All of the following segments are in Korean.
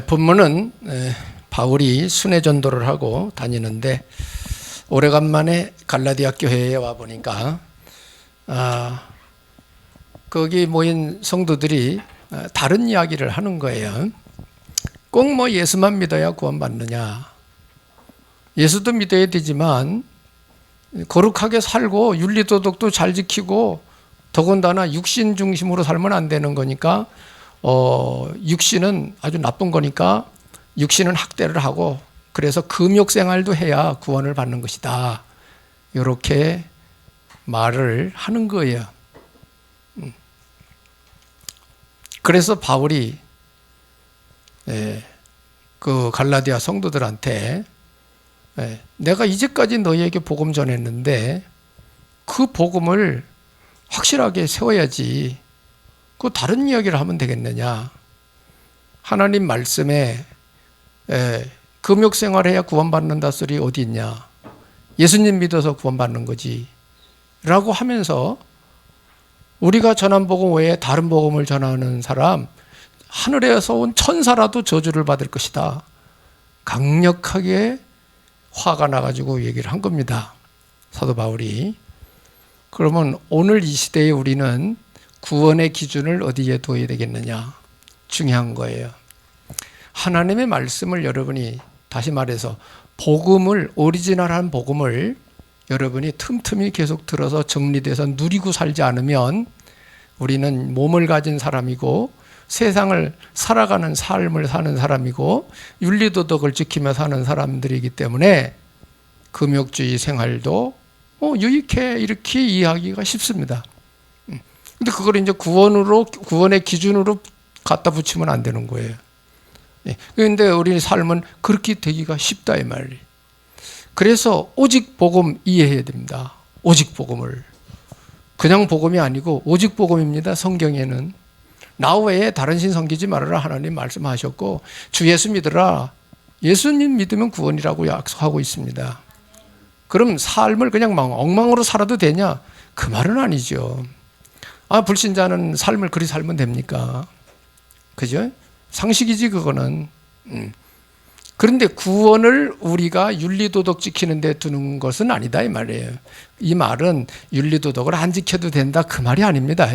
본문은 바울이 순회 전도를 하고 다니는데 오래간만에 갈라디아 교회에 와 보니까 거기 모인 성도들이 다른 이야기를 하는 거예요. 꼭 뭐 예수만 믿어야 구원받느냐. 예수도 믿어야 되지만 거룩하게 살고 윤리도덕도 잘 지키고 더군다나 육신 중심으로 살면 안 되는 거니까 육신은 아주 나쁜 거니까 육신은 학대를 하고 그래서 금욕 생활도 해야 구원을 받는 것이다. 이렇게 말을 하는 거예요. 그래서 바울이 그 갈라디아 성도들한테 내가 이제까지 너희에게 복음 전했는데 그 복음을 확실하게 세워야지. 그 다른 이야기를 하면 되겠느냐. 하나님 말씀에 금욕 생활해야 구원받는다 소리 어디 있냐. 예수님 믿어서 구원받는 거지 라고 하면서 우리가 전한 복음 외에 다른 복음을 전하는 사람 하늘에서 온 천사라도 저주를 받을 것이다. 강력하게 화가 나가지고 얘기를 한 겁니다. 사도 바울이. 그러면 오늘 이 시대에 우리는 구원의 기준을 어디에 둬야 되겠느냐. 중요한 거예요. 하나님의 말씀을 여러분이 다시 말해서 복음을 오리지널한 복음을 여러분이 틈틈이 계속 들어서 정리돼서 누리고 살지 않으면 우리는 몸을 가진 사람이고 세상을 살아가는 삶을 사는 사람이고 윤리도덕을 지키며 사는 사람들이기 때문에 금욕주의 생활도 유익해 이렇게 이해하기가 쉽습니다. 근데 그걸 이제 구원의 기준으로 갖다 붙이면 안 되는 거예요. 그런데 우리 삶은 그렇게 되기가 쉽다 이 말이에요. 그래서 오직 복음 이해해야 됩니다. 오직 복음을. 그냥 복음이 아니고 오직 복음입니다. 성경에는. 나 외에 다른 신 섬기지 말아라 하나님 말씀하셨고 주 예수 믿으라. 예수님 믿으면 구원이라고 약속하고 있습니다. 그럼 삶을 그냥 엉망으로 살아도 되냐? 그 말은 아니죠. 불신자는 삶을 그리 살면 됩니까? 그죠? 상식이지 그거는. 그런데 구원을 우리가 윤리도덕 지키는 데 두는 것은 아니다 이 말이에요. 이 말은 윤리도덕을 안 지켜도 된다 그 말이 아닙니다.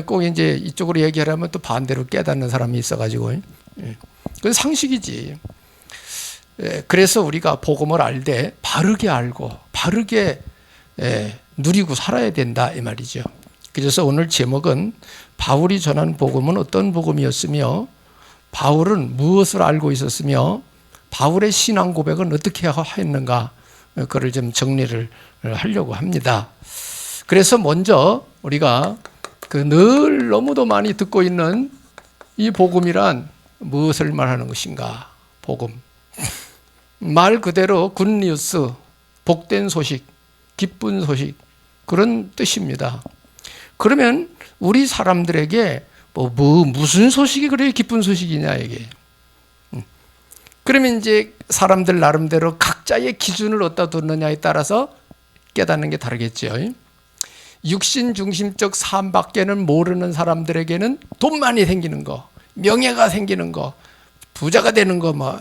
꼭 이제 이쪽으로 얘기하려면 또 반대로 깨닫는 사람이 있어가지고 그건 상식이지. 그래서 우리가 복음을 알되 바르게 알고 바르게 누리고 살아야 된다 이 말이죠. 그래서 오늘 제목은 바울이 전한 복음은 어떤 복음이었으며 바울은 무엇을 알고 있었으며 바울의 신앙 고백은 어떻게 했는가 그걸 좀 정리를 하려고 합니다. 그래서 먼저 우리가 늘 너무도 많이 듣고 있는 이 복음이란 무엇을 말하는 것인가? 복음. 말 그대로 굿뉴스, 복된 소식, 기쁜 소식 그런 뜻입니다. 그러면 우리 사람들에게 무슨 소식이 그래 기쁜 소식이냐 이게. 그러면 이제 사람들 나름대로 각자의 기준을 어디다 두느냐에 따라서 깨닫는 게 다르겠죠. 육신 중심적 삶밖에는 모르는 사람들에게는 돈 많이 생기는 거, 명예가 생기는 거, 부자가 되는 거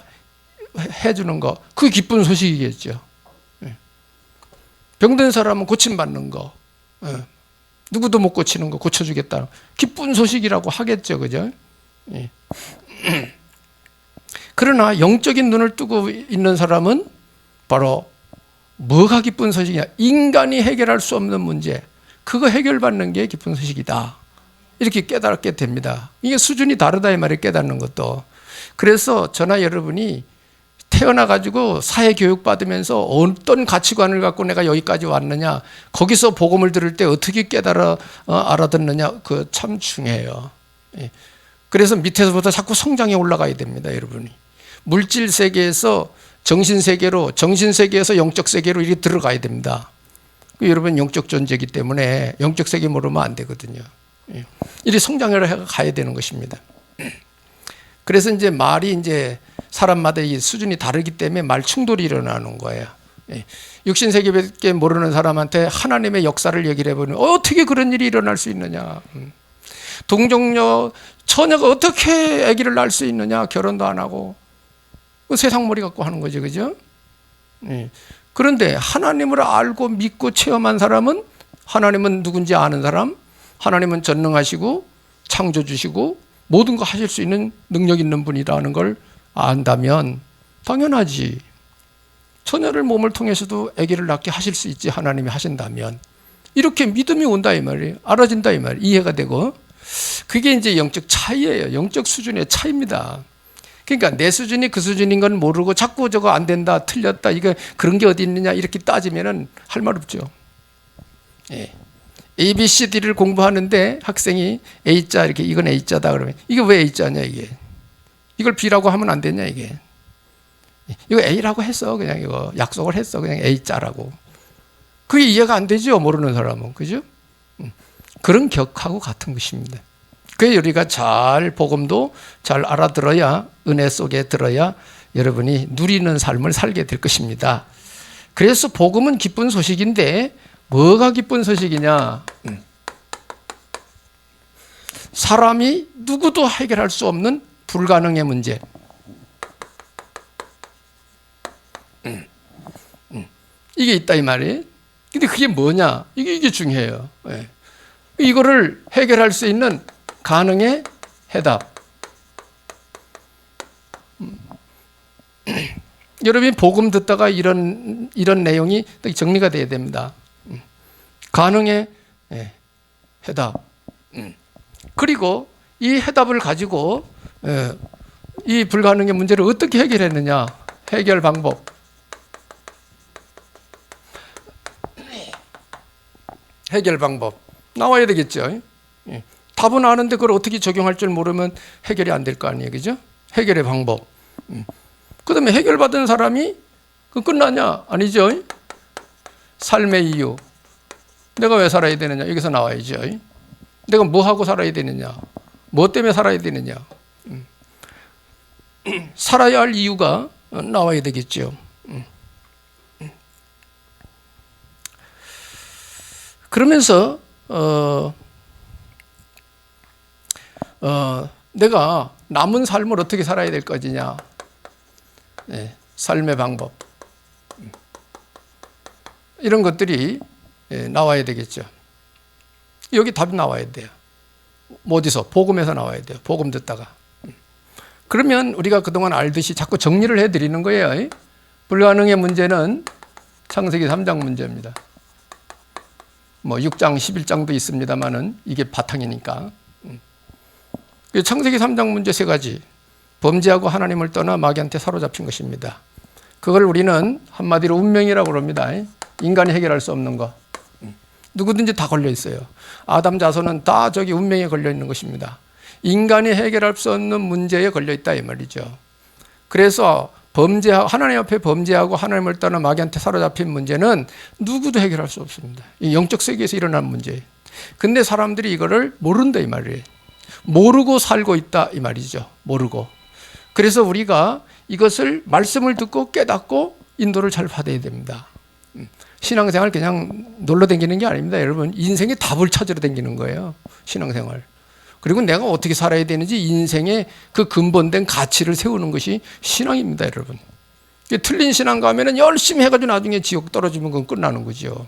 해주는 거, 그게 기쁜 소식이겠죠. 병든 사람은 고침받는 거, 누구도 못 고치는 거 고쳐주겠다. 기쁜 소식이라고 하겠죠. 그죠? 그러나 영적인 눈을 뜨고 있는 사람은 바로 뭐가 기쁜 소식이냐? 인간이 해결할 수 없는 문제, 그거 해결받는 게 기쁜 소식이다. 이렇게 깨닫게 됩니다. 이게 수준이 다르다 이 말이에요. 깨닫는 것도. 그래서 저나 여러분이 태어나가지고 사회교육 받으면서 어떤 가치관을 갖고 내가 여기까지 왔느냐, 거기서 복음을 들을 때 어떻게 알아듣느냐, 그 참 중요해요. 그래서 밑에서부터 자꾸 성장해 올라가야 됩니다, 여러분이. 물질 세계에서 정신 세계로, 정신 세계에서 영적 세계로 이렇게 들어가야 됩니다. 여러분 영적 존재이기 때문에 영적 세계 모르면 안 되거든요. 이렇게 성장을 가야 되는 것입니다. 그래서 이제 말이 이제 사람마다 이 수준이 다르기 때문에 말 충돌이 일어나는 거예요. 육신 세계밖에 모르는 사람한테 하나님의 역사를 얘기를 해보면 어떻게 그런 일이 일어날 수 있느냐. 동정녀 처녀가 어떻게 아기를 낳을 수 있느냐? 결혼도 안 하고 세상 머리 갖고 하는 거죠, 그죠? 예. 그런데 하나님을 알고 믿고 체험한 사람은, 하나님은 누군지 아는 사람, 하나님은 전능하시고 창조주시고 모든 거 하실 수 있는 능력 있는 분이라는 걸 안다면 당연하지. 처녀를 몸을 통해서도 아기를 낳게 하실 수 있지, 하나님이 하신다면. 이렇게 믿음이 온다 이 말이에요. 알아진다 이 말이에요. 이해가 되고. 그게 이제 영적 차이예요. 영적 수준의 차이입니다. 그러니까 내 수준이 그 수준인 건 모르고 자꾸 저거 안 된다, 틀렸다, 이거 그런 게 어디 있느냐 이렇게 따지면은 할 말 없죠. 예. A, B, C, D를 공부하는데 학생이 A자 이렇게 이건 A자다 그러면 이게 왜 A자냐 이게. 이걸 B라고 하면 안 되냐 이게. 이거 A라고 했어. 그냥 이거 약속을 했어. 그냥 A자라고. 그게 이해가 안 되죠. 모르는 사람은. 그죠? 그런 격하고 같은 것입니다. 그래서 우리가 잘 복음도 잘 알아들어야, 은혜 속에 들어야 여러분이 누리는 삶을 살게 될 것입니다. 그래서 복음은 기쁜 소식인데 뭐가 기쁜 소식이냐? 사람이 누구도 해결할 수 없는 불가능의 문제. 이게 있다 이 말이에요. 근데 그게 뭐냐? 이게 중요해요. 예. 이거를 해결할 수 있는 가능의 해답. 여러분이 복음 듣다가 이런 내용이 정리가 돼야 됩니다. 가능의 해답. 그리고 이 해답을 가지고 이 불가능의 문제를 어떻게 해결했느냐? 해결 방법. 해결 방법 나와야 되겠죠. 답은 아는데 그걸 어떻게 적용할 줄 모르면 해결이 안 될 거 아니에요, 그죠? 해결의 방법. 그다음에 해결받은 사람이 그 끝나냐? 아니죠. 삶의 이유. 내가 왜 살아야 되느냐? 여기서 나와야죠. 내가 뭐 하고 살아야 되느냐? 뭐 때문에 살아야 되느냐? 살아야 할 이유가 나와야 되겠죠. 그러면서 내가 남은 삶을 어떻게 살아야 될 것이냐? 삶의 방법. 이런 것들이 나와야 되겠죠. 여기 답이 나와야 돼요. 어디서? 복음에서 나와야 돼요. 복음 듣다가. 그러면 우리가 그동안 알듯이 자꾸 정리를 해드리는 거예요. 불가능의 문제는 창세기 3장 문제입니다. 뭐 6장, 11장도 있습니다만은 이게 바탕이니까. 창세기 3장 문제 세 가지. 범죄하고 하나님을 떠나 마귀한테 사로잡힌 것입니다. 그걸 우리는 한마디로 운명이라고 그럽니다. 인간이 해결할 수 없는 거. 누구든지 다 걸려 있어요. 아담 자손은 다 저기 운명에 걸려 있는 것입니다. 인간이 해결할 수 없는 문제에 걸려 있다 이 말이죠. 그래서 하나님 앞에 범죄하고 하나님을 떠나 마귀한테 사로잡힌 문제는 누구도 해결할 수 없습니다. 이 영적 세계에서 일어난 문제예요. 근데 사람들이 이거를 모른다 이 말이에요. 모르고 살고 있다 이 말이죠. 모르고. 그래서 우리가 이것을 말씀을 듣고 깨닫고 인도를 잘 받아야 됩니다. 신앙생활 그냥 놀러 다니는 게 아닙니다. 여러분 인생의 답을 찾으러 다니는 거예요. 신앙생활. 그리고 내가 어떻게 살아야 되는지 인생의 그 근본된 가치를 세우는 것이 신앙입니다. 여러분. 틀린 신앙 가면은 열심히 해가지고 나중에 지옥 떨어지면 그건 끝나는 거죠.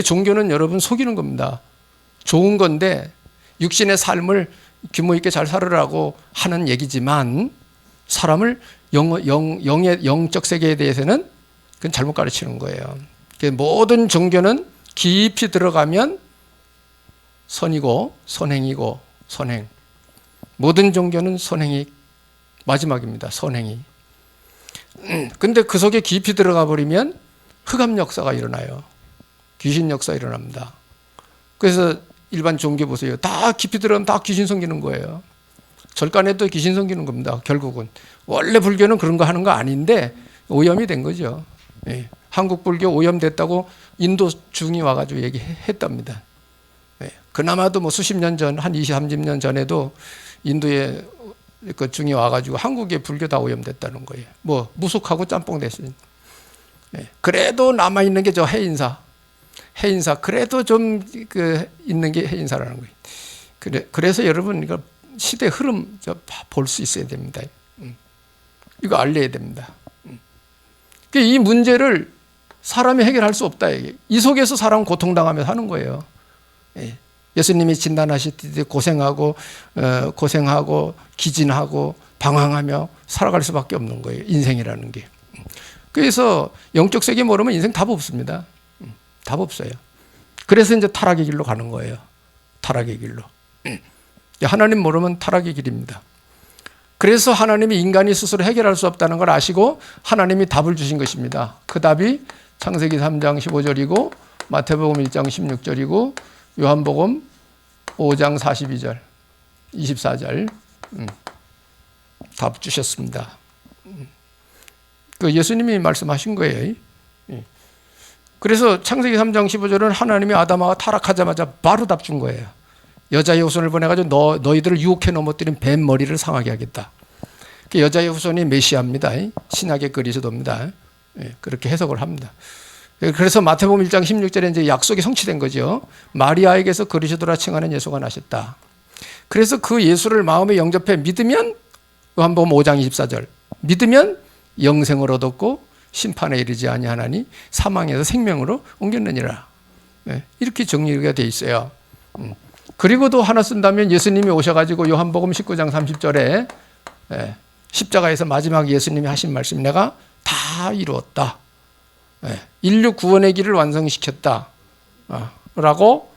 종교는 여러분 속이는 겁니다. 좋은 건데 육신의 삶을 규모 있게 잘 살으라고 하는 얘기지만 사람을 영적 세계에 대해서는 그건 잘못 가르치는 거예요. 모든 종교는 깊이 들어가면 선이고 선행이고 선행. 모든 종교는 선행이 마지막입니다. 선행이. 근데 그 속에 깊이 들어가 버리면 흑암 역사가 일어나요. 귀신 역사 일어납니다. 그래서 일반 종교 보세요. 다 깊이 들어가면 다 귀신 섬기는 거예요. 절간에도 귀신 섬기는 겁니다. 결국은. 원래 불교는 그런 거 하는 거 아닌데 오염이 된 거죠. 예. 한국 불교 오염됐다고 인도 중이 와가지고 얘기했답니다. 예. 그나마도 뭐 수십 년 전, 한 20, 30년 전에도 인도에 그 중이 와가지고 한국의 불교 다 오염됐다는 거예요. 뭐 무속하고 짬뽕 됐어요. 예. 그래도 남아있는 게 저 해인사. 해인사. 그래도 좀 그 있는 게 해인사라는 거예요. 그래서 여러분 이거 시대 흐름 볼 수 있어야 됩니다. 이거 알려야 됩니다. 이 문제를 사람이 해결할 수 없다. 이 속에서 사람은 고통당하면서 하는 거예요. 예수님이 진단하실 때 고생하고 기진하고 방황하며 살아갈 수밖에 없는 거예요. 인생이라는 게. 그래서 영적 세계 모르면 인생 답 없습니다. 답 없어요. 그래서 이제 타락의 길로 가는 거예요. 타락의 길로. 하나님 모르면 타락의 길입니다. 그래서 하나님이 인간이 스스로 해결할 수 없다는 걸 아시고 하나님이 답을 주신 것입니다. 그 답이 창세기 3장 15절이고 마태복음 1장 16절이고 요한복음 5장 42절 24절 답 주셨습니다. 그 예수님이 말씀하신 거예요. 그래서 창세기 3장 15절은 하나님이 아담하고 타락하자마자 바로 답 준 거예요. 여자의 후손을 보내가지고 너희들을 유혹해 넘어뜨린 뱀 머리를 상하게 하겠다. 그 여자의 후손이 메시아입니다. 신약의 그리스도입니다. 그렇게 해석을 합니다. 그래서 마태복음 1장 16절에 이제 약속이 성취된 거죠. 마리아에게서 그리스도라 칭하는 예수가 나셨다. 그래서 그 예수를 마음에 영접해 믿으면 요한복음 5장 24절 믿으면 영생을 얻었고 심판에 이르지 아니하나니 사망에서 생명으로 옮겼느니라. 이렇게 정리가 돼 있어요. 그리고 또 하나 쓴다면 예수님이 오셔가지고 요한복음 19장 30절에 십자가에서 마지막 예수님이 하신 말씀 내가 다 이루었다. 인류 구원의 길을 완성시켰다. 라고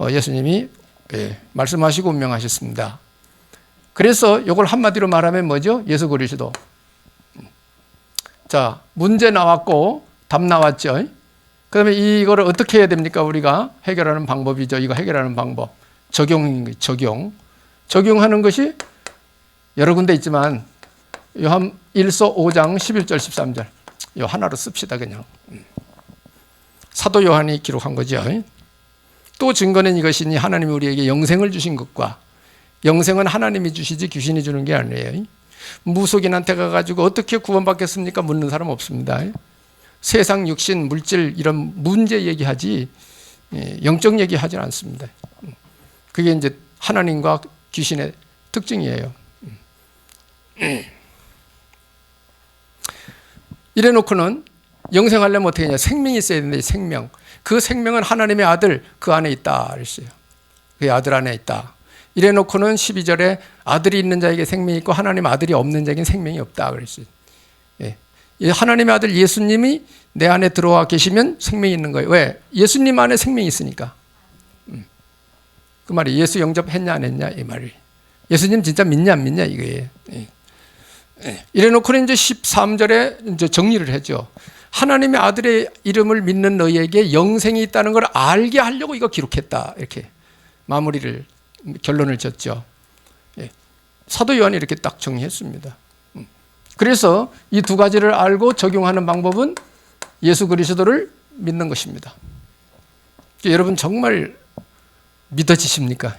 예수님이 말씀하시고 운명하셨습니다. 그래서 이걸 한마디로 말하면 뭐죠? 예수 그리스도. 자, 문제 나왔고 답 나왔죠. 그다음에 이거를 어떻게 해야 됩니까? 우리가 해결하는 방법이죠. 이거 해결하는 방법. 적용하는 것이 여러 군데 있지만 요한 1서 5장 11절 13절 요 하나로 씁시다. 그냥 사도 요한이 기록한 거죠. 또 증거는 이것이니 하나님이 우리에게 영생을 주신 것과 영생은 하나님이 주시지 귀신이 주는 게 아니에요. 무속인한테 가가지고 어떻게 구원받겠습니까? 묻는 사람 없습니다. 세상 육신 물질 이런 문제 얘기하지 영적 얘기하지 않습니다. 그게 이제 하나님과 귀신의 특징이에요. 이래 놓고는 영생하려면 어떻게 하냐? 생명이 있어야 되는데 생명. 그 생명은 하나님의 아들 그 안에 있다 그랬어요. 그 아들 안에 있다. 이래 놓고는 12절에 아들이 있는 자에게 생명이 있고 하나님 아들이 없는 자에게는 생명이 없다 그랬어요. 하나님의 아들 예수님이 내 안에 들어와 계시면 생명이 있는 거예요. 왜? 예수님 안에 생명이 있으니까. 그 말이 예수 영접했냐 안 했냐 이 말이. 예수님 진짜 믿냐 안 믿냐 이거예요. 이래 놓고는 이제 13절에 이제 정리를 하죠. 하나님의 아들의 이름을 믿는 너희에게 영생이 있다는 걸 알게 하려고 이거 기록했다. 이렇게 마무리를 결론을 졌죠. 사도 요한이 이렇게 딱 정리했습니다. 그래서 이 두 가지를 알고 적용하는 방법은 예수 그리스도를 믿는 것입니다. 여러분 정말 믿어지십니까?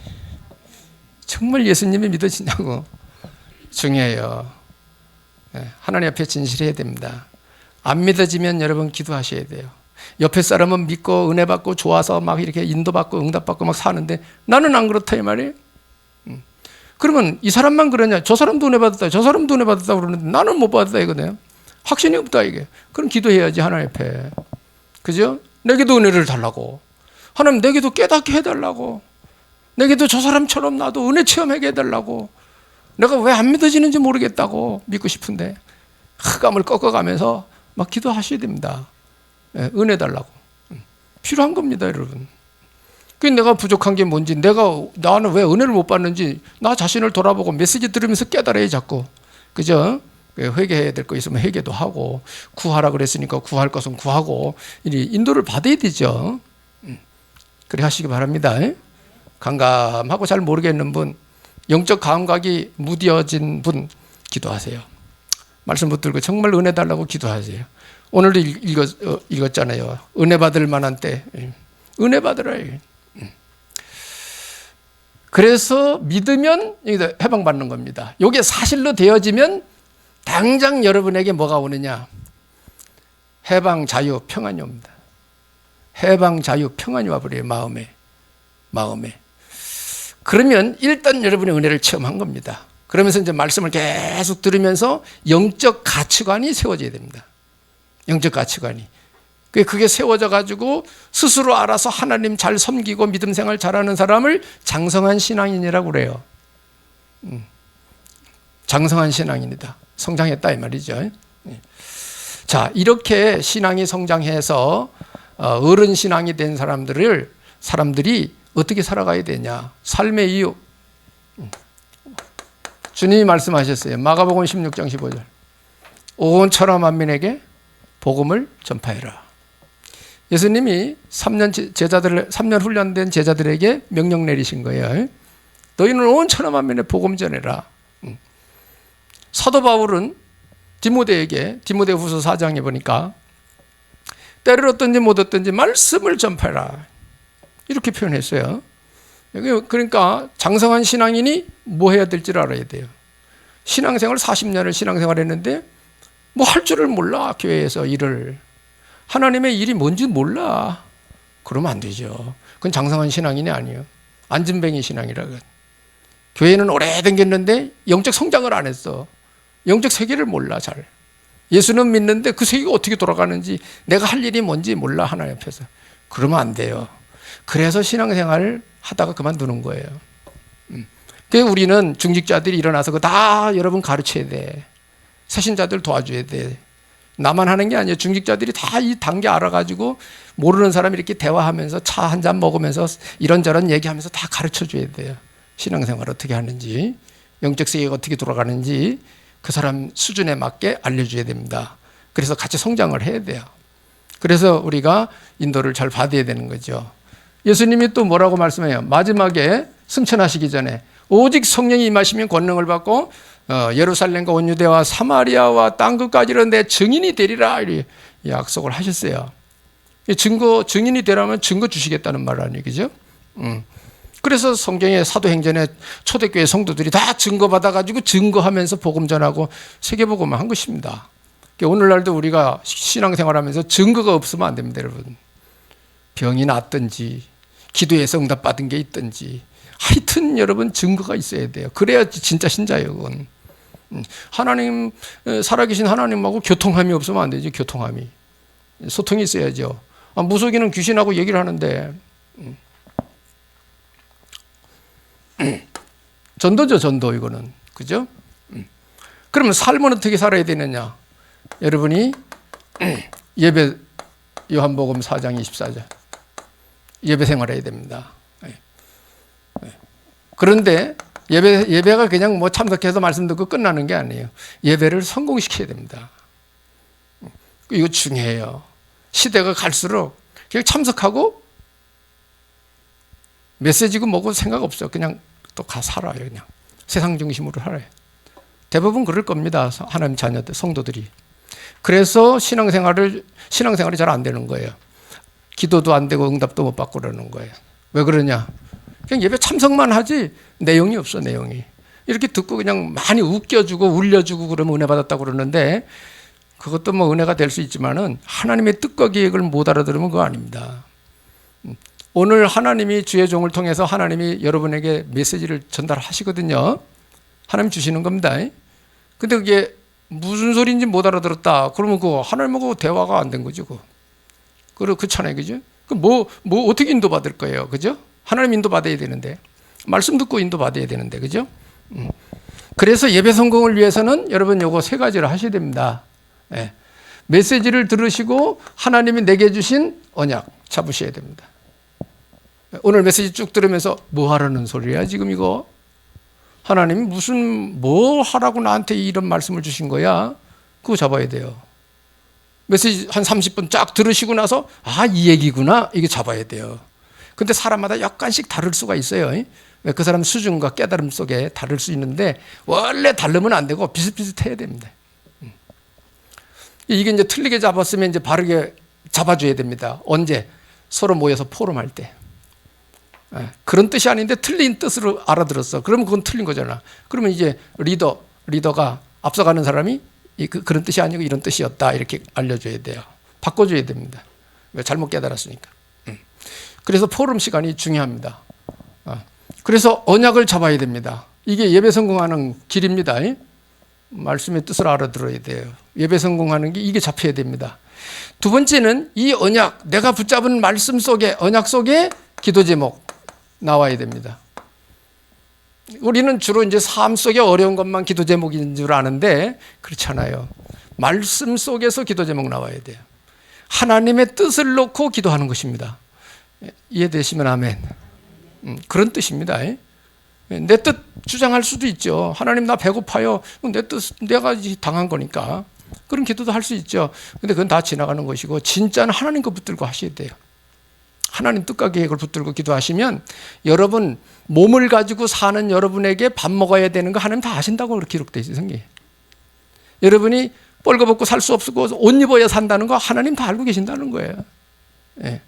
정말 예수님이 믿어지냐고. 중요해요. 하나님 앞에 진실해야 됩니다. 안 믿어지면 여러분 기도하셔야 돼요. 옆에 사람은 믿고 은혜 받고 좋아서 막 이렇게 인도받고 응답받고 막 사는데 나는 안 그렇다 이 말이에요. 그러면 이 사람만 그러냐? 저 사람도 은혜 받았다. 저 사람도 은혜 받았다 그러는데 나는 못 받았다 이거네요. 확신이 없다 이게. 그럼 기도해야지 하나님 앞에. 그죠? 내게도 은혜를 달라고. 하나님 내게도 깨닫게 해달라고. 내게도 저 사람처럼 나도 은혜 체험하게 해달라고. 내가 왜 안 믿어지는지 모르겠다고 믿고 싶은데 흑암을 꺾어가면서 막 기도하셔야 됩니다. 은혜 달라고. 필요한 겁니다 여러분. 내가 부족한 게 뭔지 나는 왜 은혜를 못 받는지 나 자신을 돌아보고 메시지 들으면서 깨달아야 자꾸. 그죠? 회개해야 될 거 있으면 회개도 하고 구하라 그랬으니까 구할 것은 구하고 인도를 받아야 되죠. 그래 하시기 바랍니다. 감감하고 잘 모르겠는 분, 영적 감각이 무뎌진 분 기도하세요. 말씀 붙들고 정말 은혜 달라고 기도하세요. 오늘도 읽었잖아요. 은혜 받을 만한 때 은혜 받으라. 그래서 믿으면 해방받는 겁니다. 이게 사실로 되어지면 당장 여러분에게 뭐가 오느냐? 해방, 자유, 평안이 옵니다. 해방, 자유, 평안이 와버려요. 마음에. 그러면 일단 여러분의 은혜를 체험한 겁니다. 그러면서 이제 말씀을 계속 들으면서 영적 가치관이 세워져야 됩니다. 영적 가치관이. 그게 세워져 가지고 스스로 알아서 하나님 잘 섬기고 믿음 생활 잘하는 사람을 장성한 신앙인이라고 그래요. 장성한 신앙인이다. 성장했다 이 말이죠. 자, 이렇게 신앙이 성장해서 어른 신앙이 된 사람들이 어떻게 살아가야 되냐. 삶의 이유. 주님이 말씀하셨어요. 마가복음 16장 15절. 온 천하 만민에게 복음을 전파해라. 예수님이 3년 훈련된 제자들에게 명령 내리신 거예요. 너희는 온 천하 만민에 복음 전해라. 사도 바울은 디모데후서 4장에 보니까 때를 얻든지 못 얻든지 말씀을 전파해라. 이렇게 표현했어요. 그러니까 장성한 신앙인이 뭐 해야 될지를 알아야 돼요. 신앙생활 40년을 신앙생활했는데 뭐 할 줄을 몰라. 교회에서 일을. 하나님의 일이 뭔지 몰라. 그러면 안 되죠. 그건 장성한 신앙인이 아니에요. 안진뱅이 신앙이라고. 교회는 오래 다녔는데 영적 성장을 안 했어. 영적 세계를 몰라 잘. 예수는 믿는데 그 세계가 어떻게 돌아가는지 내가 할 일이 뭔지 몰라 하나님 앞에서. 그러면 안 돼요. 그래서 신앙생활을 하다가 그만두는 거예요. 그래서 우리는 중직자들이 일어나서 그거 다 여러분 가르쳐야 돼. 새신자들 도와줘야 돼. 나만 하는 게 아니에요. 중직자들이 다 이 단계 알아가지고 모르는 사람 이렇게 대화하면서 차 한 잔 먹으면서 이런저런 얘기하면서 다 가르쳐줘야 돼요. 신앙생활 어떻게 하는지, 영적 세계가 어떻게 돌아가는지 그 사람 수준에 맞게 알려줘야 됩니다. 그래서 같이 성장을 해야 돼요. 그래서 우리가 인도를 잘 받아야 되는 거죠. 예수님이 또 뭐라고 말씀해요? 마지막에 승천하시기 전에 오직 성령이 임하시면 권능을 받고 예루살렘과 온 유대와 사마리아와 땅 끝까지는 내 증인이 되리라 이렇게 약속을 하셨어요. 증인이 되라면 증거 주시겠다는 말 아니에요, 그죠? 그래서 성경의 사도행전에 초대교회 성도들이 다 증거받아가지고 증거하면서 복음 전하고 세계복음을 한 것입니다. 오늘날도 우리가 신앙생활하면서 증거가 없으면 안 됩니다, 여러분. 병이 낫든지 기도해서 응답받은 게 있든지 하여튼 여러분 증거가 있어야 돼요. 그래야 진짜 신자예요, 그건. 하나님, 살아계신 하나님하고 교통함이 없으면 안 되죠, 교통함이. 소통이 있어야죠. 무속인은 귀신하고 얘기를 하는데 전도죠, 전도 이거는. 그죠? 그러면 삶은 어떻게 살아야 되느냐? 여러분이 예배 요한복음 4장 24절 예배 생활해야 됩니다. 그런데 예배가 그냥 뭐 참석해서 말씀 듣고 끝나는 게 아니에요. 예배를 성공시켜야 됩니다. 이거 중요해요. 시대가 갈수록 그냥 참석하고 메시지고 뭐고 생각 없어요. 그냥 또 살아요. 그냥 세상 중심으로 살아요. 대부분 그럴 겁니다. 하나님 자녀들, 성도들이. 그래서 신앙생활이 잘 안 되는 거예요. 기도도 안 되고 응답도 못 받고 그러는 거예요. 왜 그러냐? 그냥 예배 참석만 하지 내용이 없어, 내용이. 이렇게 듣고 그냥 많이 웃겨주고 울려주고 그러면 은혜 받았다고 그러는데 그것도 뭐 은혜가 될 수 있지만은 하나님의 뜻과 계획을 못 알아들으면 그거 아닙니다. 오늘 하나님이 주의 종을 통해서 하나님이 여러분에게 메시지를 전달하시거든요. 하나님 주시는 겁니다. 근데 그게 무슨 소리인지 못 알아들었다. 그러면 그거 하나님하고 대화가 안 된 거죠. 그렇잖아요. 그죠? 뭐 어떻게 인도받을 거예요. 그죠? 하나님 인도받아야 되는데. 말씀 듣고 인도받아야 되는데. 그죠? 그래서 예배 성공을 위해서는 여러분 요거 세 가지를 하셔야 됩니다. 네. 메시지를 들으시고 하나님이 내게 주신 언약 잡으셔야 됩니다. 오늘 메시지 쭉 들으면서 뭐 하라는 소리야 지금 이거? 하나님이 뭐 하라고 나한테 이런 말씀을 주신 거야? 그거 잡아야 돼요. 메시지 한 30분 쫙 들으시고 나서 이 얘기구나 이게 잡아야 돼요. 근데 사람마다 약간씩 다를 수가 있어요. 그 사람 수준과 깨달음 속에 다를 수 있는데 원래 다르면 안 되고 비슷비슷해야 됩니다. 이게 이제 틀리게 잡았으면 이제 바르게 잡아줘야 됩니다. 언제? 서로 모여서 포럼할 때. 그런 뜻이 아닌데 틀린 뜻으로 알아들었어. 그러면 그건 틀린 거잖아. 그러면 이제 리더가 앞서가는 사람이 그런 뜻이 아니고 이런 뜻이었다 이렇게 알려줘야 돼요. 바꿔줘야 됩니다. 왜? 잘못 깨달았으니까. 그래서 포럼 시간이 중요합니다. 그래서 언약을 잡아야 됩니다. 이게 예배 성공하는 길입니다. 말씀의 뜻을 알아들어야 돼요. 예배 성공하는 게 이게 잡혀야 됩니다. 두 번째는 이 언약, 내가 붙잡은 말씀 속에, 언약 속에 기도 제목 나와야 됩니다. 우리는 주로 이제 삶 속에 어려운 것만 기도 제목인 줄 아는데 그렇잖아요. 말씀 속에서 기도 제목 나와야 돼요. 하나님의 뜻을 놓고 기도하는 것입니다. 이해되시면 아멘. 그런 뜻입니다. 내 뜻 주장할 수도 있죠. 하나님 나 배고파요. 내 뜻 내가 당한 거니까. 그런 기도도 할 수 있죠. 근데 그건 다 지나가는 것이고 진짜는 하나님 거 붙들고 하셔야 돼요. 하나님 뜻과 계획을 붙들고 기도하시면 여러분 몸을 가지고 사는 여러분에게 밥 먹어야 되는 거 하나님 다 아신다고 그렇게 기록되어 있어요. 성경에. 여러분이 뻘거벗고 살 수 없고 옷 입어야 산다는 거 하나님 다 알고 계신다는 거예요. 예.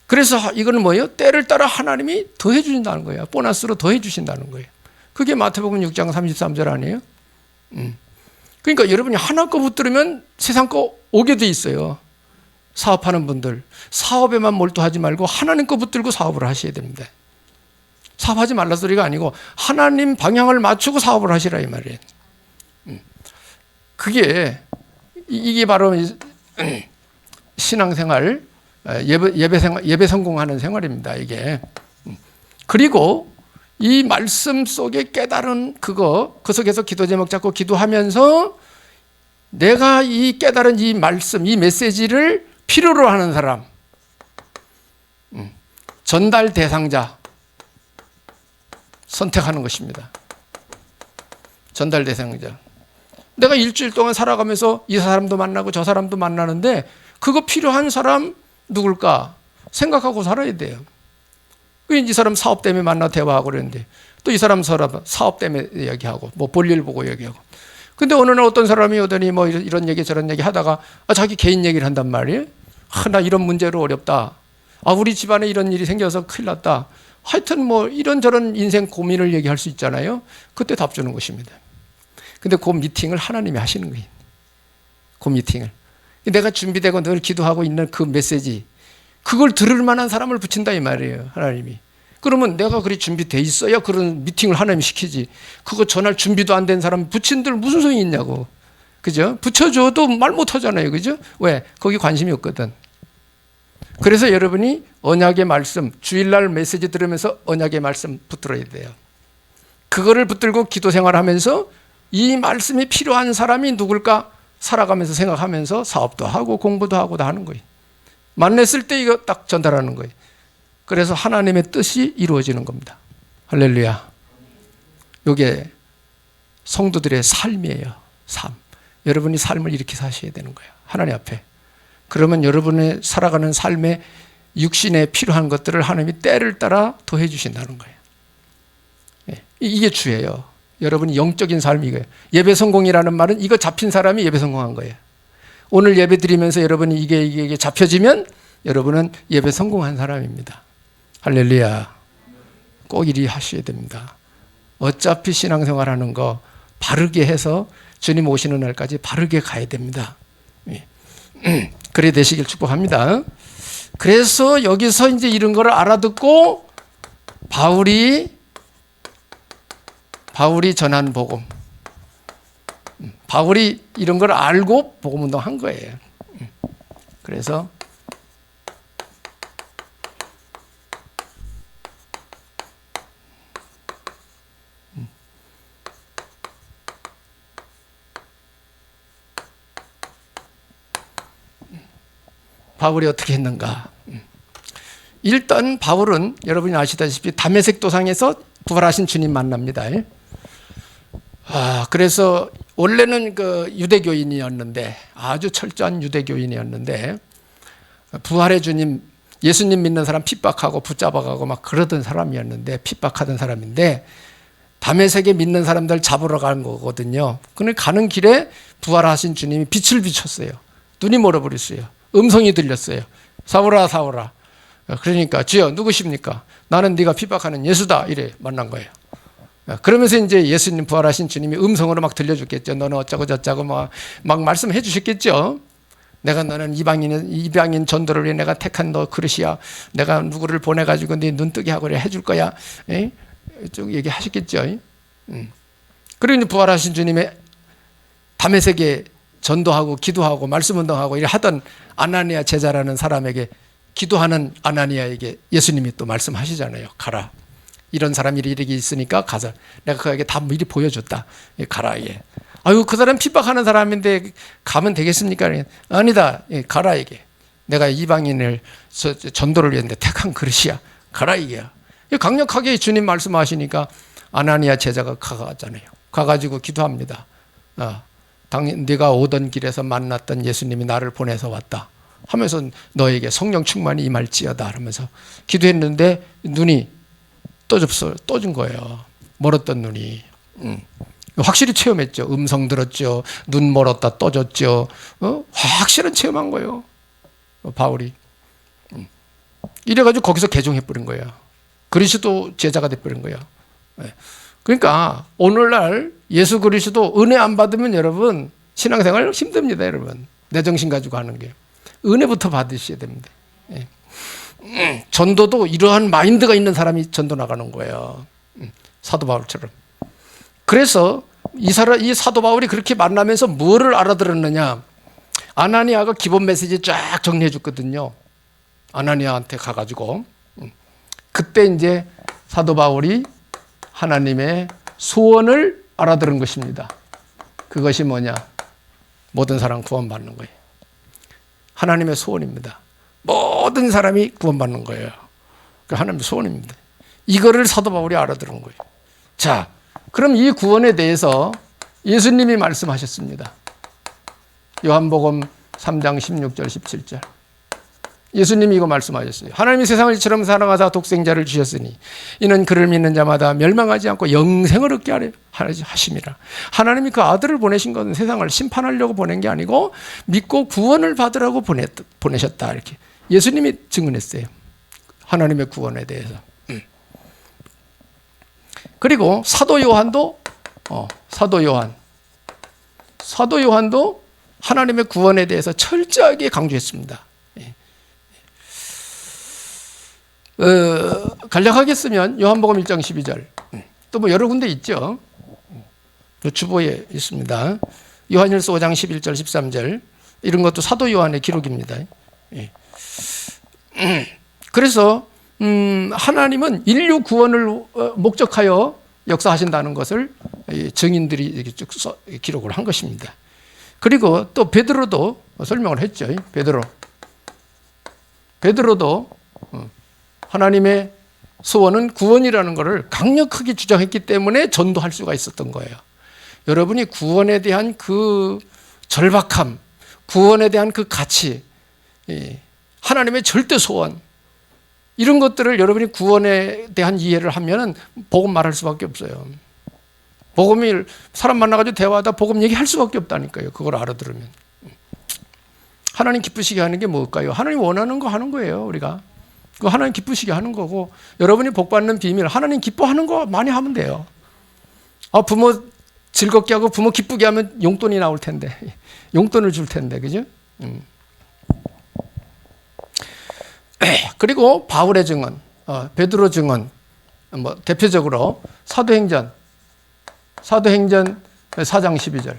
그래서 이거는 뭐예요? 때를 따라 하나님이 더해 주신다는 거예요. 보너스로 더해 주신다는 거예요. 그게 마태복음 6장 33절 아니에요? 그러니까 여러분이 하나 거 붙들으면 세상 거 오게 돼 있어요. 사업하는 분들 사업에만 몰두하지 말고 하나님 거 붙들고 사업을 하셔야 됩니다. 사업하지 말라 소리가 아니고 하나님 방향을 맞추고 사업을 하시라 이 말이에요. 그게 이게 바로 신앙생활, 예배 성공하는 생활입니다. 이게. 그리고 이 말씀 속에 깨달은 그거, 그 속에서 기도 제목 잡고 기도하면서 내가 이 깨달은 이 말씀, 이 메시지를 필요로 하는 사람, 전달 대상자 선택하는 것입니다. 전달 대상자. 내가 일주일 동안 살아가면서 이 사람도 만나고 저 사람도 만나는데 그거 필요한 사람 누굴까 생각하고 살아야 돼요. 이 사람 사업 때문에 만나 대화하고 그러는데 또 이 사람 사업 때문에 이야기하고 뭐 볼일 보고 얘기하고. 근데 어느 날 어떤 사람이 오더니 뭐 이런 얘기 저런 얘기 하다가 자기 개인 얘기를 한단 말이에요. 나 이런 문제로 어렵다. 우리 집안에 이런 일이 생겨서 큰일 났다. 하여튼 뭐 이런저런 인생 고민을 얘기할 수 있잖아요. 그때 답 주는 것입니다. 근데 그 미팅을 하나님이 하시는 거예요. 그 미팅을. 내가 준비되고 늘 기도하고 있는 그 메시지, 그걸 들을 만한 사람을 붙인다 이 말이에요. 하나님이. 그러면 내가 그리 준비돼 있어야 그런 미팅을 하나님이 시키지. 그거 전할 준비도 안 된 사람 붙인들 무슨 소용이 있냐고. 그죠? 붙여줘도 말 못하잖아요. 그죠? 왜? 거기 관심이 없거든. 그래서 여러분이 언약의 말씀, 주일날 메시지 들으면서 언약의 말씀 붙들어야 돼요. 그거를 붙들고 기도 생활하면서 이 말씀이 필요한 사람이 누굴까 살아가면서 생각하면서 사업도 하고 공부도 하고 다 하는 거예요. 만났을 때 이거 딱 전달하는 거예요. 그래서 하나님의 뜻이 이루어지는 겁니다. 할렐루야. 이게 성도들의 삶이에요. 삶. 여러분이 삶을 이렇게 사셔야 되는 거예요. 하나님 앞에. 그러면 여러분의 살아가는 삶에 육신에 필요한 것들을 하나님이 때를 따라 더해 주신다는 거예요. 이게 주예요. 여러분이 영적인 삶이 이거예요. 예배 성공이라는 말은 이거 잡힌 사람이 예배 성공한 거예요. 오늘 예배 드리면서 여러분이 이게 잡혀지면 여러분은 예배 성공한 사람입니다. 할렐루야. 꼭 이리 하셔야 됩니다. 어차피 신앙생활하는 거 바르게 해서 주님 오시는 날까지 바르게 가야 됩니다. 그래 되시길 축복합니다. 그래서 여기서 이제 이런 걸 알아듣고 바울이 전한 복음. 바울이 이런 걸 알고 복음 운동한 거예요. 그래서 바울이 어떻게 했는가? 일단 바울은 여러분이 아시다시피 다메섹 도상에서 부활하신 주님 만납니다. 그래서 원래는 그 유대교인이었는데 아주 철저한 유대교인이었는데 부활의 주님 예수님 믿는 사람 핍박하고 붙잡아가고 막 그러던 사람이었는데 핍박하던 사람인데 다메섹에 믿는 사람들 잡으러 간 거거든요. 그런데 가는 길에 부활하신 주님이 빛을 비췄어요. 눈이 멀어버렸어요. 음성이 들렸어요. 사울아 사울아. 그러니까 주여 누구십니까? 나는 네가 핍박하는 예수다. 이래 만난 거예요. 그러면서 이제 예수님 부활하신 주님이 음성으로 막 들려줬겠죠. 너는 어쩌고 저쩌고 막 말씀해 주셨겠죠. 내가 너는 이방인 전도를 위해 내가 택한 너 그릇이야. 내가 누구를 보내가지고 네 눈뜨게 하고 해줄 거야. 좀 얘기하셨겠죠. 그리고 부활하신 주님의 다메섹에 전도하고 기도하고 말씀 운동하고 이래 하던 아나니아 제자라는 사람에게, 기도하는 아나니아에게 예수님이 또 말씀하시잖아요. 가라. 이런 사람이 이렇게 있으니까 가자. 내가 그에게 다 미리 보여줬다. 가라. 아유, 그 사람 핍박하는 사람인데 가면 되겠습니까? 아니다. 가라. 이게 내가 이방인을 전도를 위해 택한 그릇이야. 가라. 이게 강력하게 주님 말씀하시니까 아나니아 제자가 가잖아요. 가가지고 기도합니다. 네가 오던 길에서 만났던 예수님이 나를 보내서 왔다 하면서 너에게 성령 충만이 임할지어다 하면서 기도했는데 눈이 떠준 거예요. 멀었던 눈이. 확실히 체험했죠. 음성 들었죠. 눈 멀었다 떠졌죠. 확실한 체험한 거예요. 바울이. 이래가지고 거기서 개종해버린 거예요. 그리스도 제자가 돼버린 거예요. 그러니까 오늘날 예수 그리스도 은혜 안 받으면 여러분 신앙생활 힘듭니다. 여러분 내 정신 가지고 하는 게 은혜부터 받으셔야 됩니다. 전도도 이러한 마인드가 있는 사람이 전도 나가는 거예요. 사도 바울처럼. 그래서 이 사도 바울이 그렇게 만나면서 뭐를 알아들었느냐, 아나니아가 기본 메시지 쫙 정리해 줬거든요. 아나니아한테 가가지고 그때 이제 사도 바울이 하나님의 소원을 알아들은 것입니다. 그것이 뭐냐? 모든 사람 구원받는 거예요. 하나님의 소원입니다. 모든 사람이 구원받는 거예요. 그 하나님의 소원입니다. 이거를 사도 바울이 알아들은 거예요. 자, 그럼 이 구원에 대해서 예수님이 말씀하셨습니다. 요한복음 3장 16절 17절. 예수님이 이거 말씀하셨어요. 하나님이 세상을 이처럼 사랑하사 독생자를 주셨으니 이는 그를 믿는 자마다 멸망하지 않고 영생을 얻게 하려 하심이라. 하나님이 그 아들을 보내신 것은 세상을 심판하려고 보낸 게 아니고 믿고 구원을 받으라고 보내셨다. 이렇게 예수님이 증언했어요. 하나님의 구원에 대해서. 그리고 사도 요한도 하나님의 구원에 대해서 철저하게 강조했습니다. 간략하게 쓰면 요한복음 1장 12절, 또 뭐 여러 군데 있죠. 주보에 있습니다. 요한일서 5장 11절 13절, 이런 것도 사도 요한의 기록입니다. 그래서 하나님은 인류 구원을 목적하여 역사하신다는 것을 증인들이 쭉 기록을 한 것입니다. 그리고 또 베드로도 설명을 했죠. 베드로도 하나님의 소원은 구원이라는 것을 강력하게 주장했기 때문에 전도할 수가 있었던 거예요. 여러분이 구원에 대한 그 절박함, 구원에 대한 그 가치, 하나님의 절대 소원, 이런 것들을 여러분이 구원에 대한 이해를 하면은 복음 말할 수밖에 없어요. 복음이 사람 만나가지고 대화하다 복음 얘기할 수밖에 없다니까요. 그걸 알아들으면. 하나님 기쁘시게 하는 게 뭘까요? 하나님 원하는 거 하는 거예요. 우리가. 그 하나님 기쁘시게 하는 거고, 여러분이 복 받는 비밀, 하나님 기뻐하는 거 많이 하면 돼요. 부모 즐겁게 하고 부모 기쁘게 하면 용돈이 나올 텐데, 용돈을 줄 텐데, 그죠? 그리고 바울의 증언, 베드로 증언, 뭐 대표적으로 사도행전 4장 12절.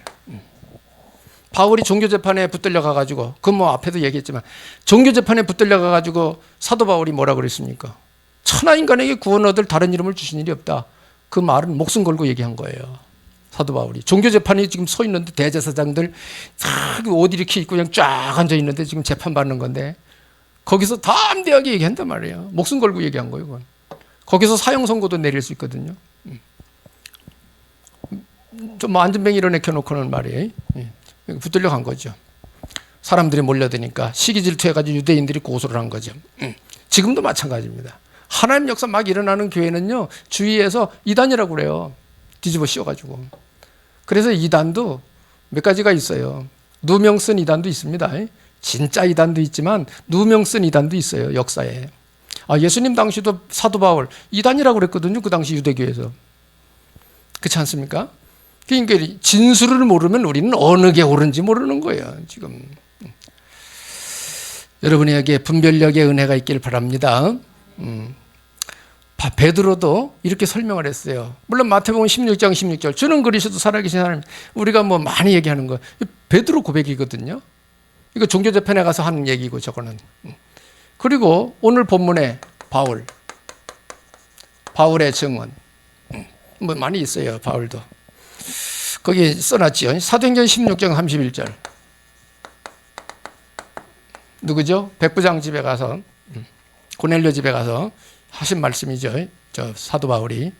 바울이 종교재판에 붙들려 가가지고, 그 뭐 앞에도 얘기했지만, 종교재판에 붙들려 가가지고 사도 바울이 뭐라 그랬습니까? 천하인간에게 구원 얻을 다른 이름을 주신 일이 없다. 그 말은 목숨 걸고 얘기한 거예요. 사도 바울이. 종교재판이 지금 서 있는데 대제사장들 쫙 옷 이렇게 입고 그냥 쫙 앉아 있는데 지금 재판받는 건데, 거기서 담대하게 얘기한단 말이에요. 목숨 걸고 얘기한 거예요. 그건. 거기서 사형 선고도 내릴 수 있거든요. 좀 안전뱅이 이런 애 켜놓고는 말이에요. 붙들려 간 거죠. 사람들이 몰려드니까 시기 질투해가지고 유대인들이 고소를 한 거죠. 지금도 마찬가지입니다. 하나님 역사 막 일어나는 교회는요, 주위에서 이단이라고 그래요. 뒤집어 씌워가지고. 그래서 이단도 몇 가지가 있어요. 누명 쓴 이단도 있습니다. 진짜 이단도 있지만 누명 쓴 이단도 있어요. 역사에. 예수님 당시도 사도 바울 이단이라고 그랬거든요. 그 당시 유대교에서. 그렇지 않습니까? 그러니까 진술을 모르면 우리는 어느 게 옳은지 모르는 거예요. 지금. 여러분에게 분별력의 은혜가 있길 바랍니다. 베드로도 이렇게 설명을 했어요. 물론 마태복음 16장 16절 주는 그리스도 살아계신 하나님, 우리가 뭐 많이 얘기하는 거 베드로 고백이거든요. 이거 종교재판에 가서 하는 얘기고 저거는. 그리고 오늘 본문에 바울의 증언 뭐 많이 있어요. 바울도 거기 써놨지요. 사도행전 16장 31절 누구죠? 백부장 집에 가서 고넬료 집에 가서 하신 말씀이죠. 저 사도 바울이